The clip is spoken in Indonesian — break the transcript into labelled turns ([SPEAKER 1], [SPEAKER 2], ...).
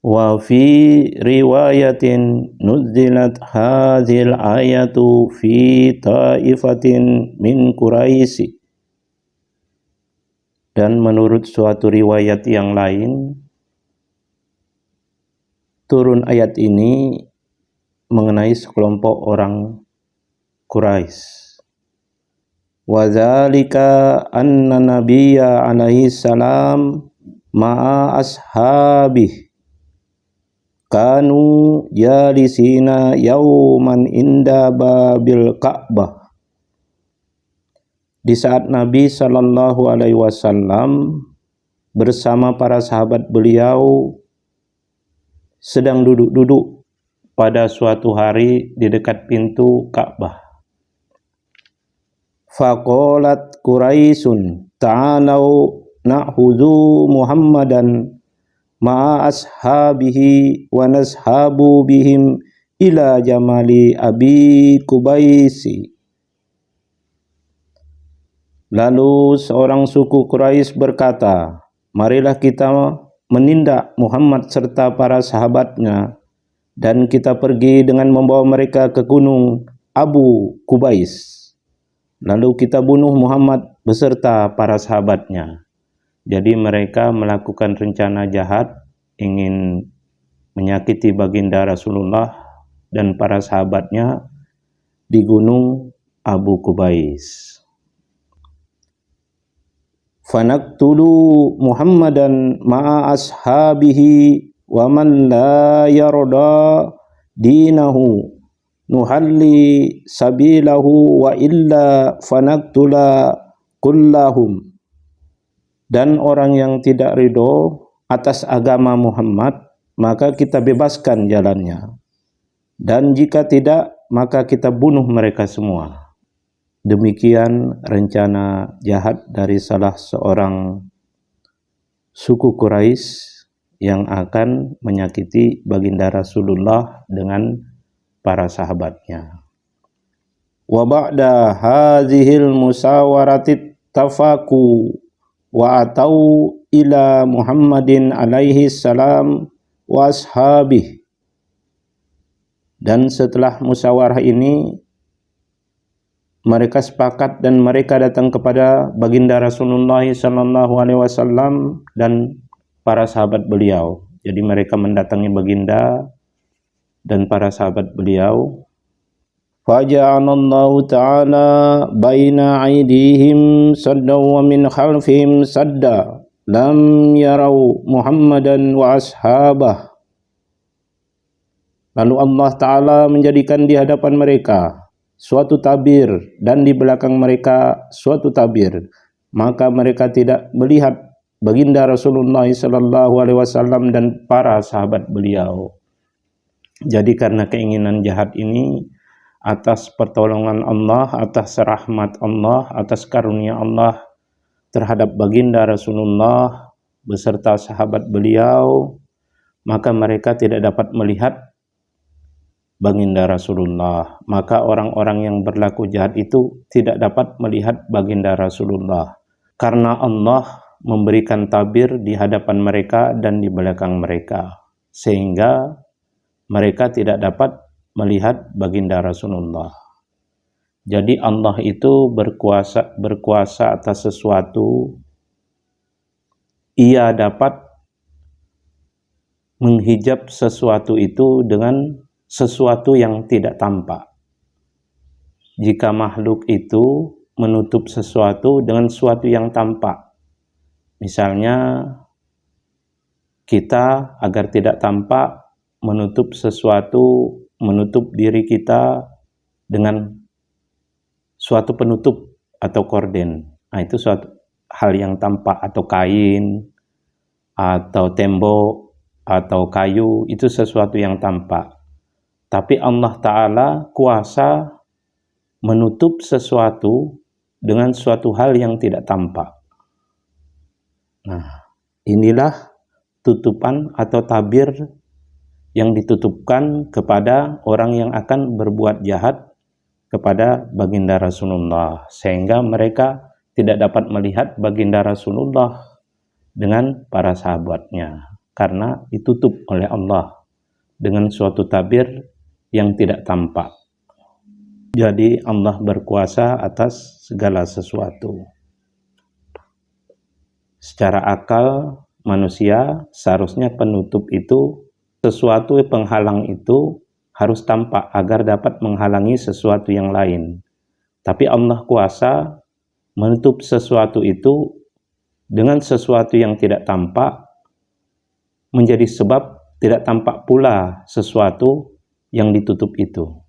[SPEAKER 1] Wa fi riwayatin nuzilat hadhil ayatu fi ta'ifatin min Quraisy. Dan menurut suatu riwayat yang lain, turun ayat ini mengenai sekelompok orang Quraisy. Wa dzalika anna nabiyya alaihi salam ma'a ashabih kanu jalisina yauman inda babil Ka'bah. Di saat Nabi Shallallahu Alaihi Wasallam bersama para sahabat beliau sedang duduk-duduk pada suatu hari di dekat pintu Ka'bah. Faqalat Quraisyun ta'alau na'khudhu Muhammadan ma'a ashabihi wa nashabu bihim ila jamali Abi Qubaisi. Lalu seorang suku Quraisy berkata, marilah kita menindak Muhammad serta para sahabatnya dan kita pergi dengan membawa mereka ke gunung Abu Qubais. Lalu kita bunuh Muhammad beserta para sahabatnya. Jadi mereka melakukan rencana jahat, ingin menyakiti baginda Rasulullah dan para sahabatnya di gunung Abu Qubais. Fanaktulu Muhammadan ma'a ashabihi wa man la yarda dinahu nuhalli sabilahu wa illa fanaktula kullahum. Dan orang yang tidak ridho atas agama Muhammad, maka kita bebaskan jalannya. Dan jika tidak, maka kita bunuh mereka semua. Demikian rencana jahat dari salah seorang suku Quraisy yang akan menyakiti baginda Rasulullah dengan para sahabatnya. Wa ba'da hadhil musawaratit tafaku wa atau ila Muhammadin alaihi salam wa ashabih. Dan setelah musyawarah ini mereka sepakat dan mereka datang kepada baginda Rasulullah sallallahu alaihi wasallam dan para sahabat beliau. Jadi mereka mendatangi baginda dan para sahabat beliau. Faja'alallahu ta'ala baina aydihim sadda wa min khalfihim sadda lam yarau Muhammadan wa ashabah. Lalu Allah Ta'ala menjadikan di hadapan mereka suatu tabir dan di belakang mereka suatu tabir. Maka mereka tidak melihat baginda Rasulullah sallallahu alaihi wasallam dan para sahabat beliau. Jadi karena keinginan jahat ini, atas pertolongan Allah, atas rahmat Allah, atas karunia Allah terhadap baginda Rasulullah beserta sahabat beliau, maka mereka tidak dapat melihat baginda Rasulullah. Maka orang-orang yang berlaku jahat itu tidak dapat melihat baginda Rasulullah. Karena Allah memberikan tabir di hadapan mereka dan di belakang mereka. Sehingga mereka tidak dapat melihat baginda Rasulullah. Jadi Allah itu berkuasa atas sesuatu. Ia dapat menghijab sesuatu itu dengan sesuatu yang tidak tampak. Jika makhluk itu menutup sesuatu dengan sesuatu yang tampak. Misalnya kita agar tidak tampak menutup sesuatu, menutup diri kita dengan suatu penutup atau korden. Nah, itu suatu hal yang tampak, atau kain, atau tembok, atau kayu, itu sesuatu yang tampak. Tapi Allah Ta'ala kuasa menutup sesuatu dengan suatu hal yang tidak tampak. Nah, inilah tutupan atau tabir yang ditutupkan kepada orang yang akan berbuat jahat kepada baginda Rasulullah, sehingga mereka tidak dapat melihat baginda Rasulullah dengan para sahabatnya. karena ditutup oleh Allah dengan suatu tabir yang tidak tampak. Jadi Allah berkuasa atas segala sesuatu. Secara akal manusia seharusnya penutup itu, sesuatu penghalang itu harus tampak agar dapat menghalangi sesuatu yang lain. Tapi Allah kuasa menutup sesuatu itu dengan sesuatu yang tidak tampak, menjadi sebab tidak tampak pula sesuatu yang ditutup itu.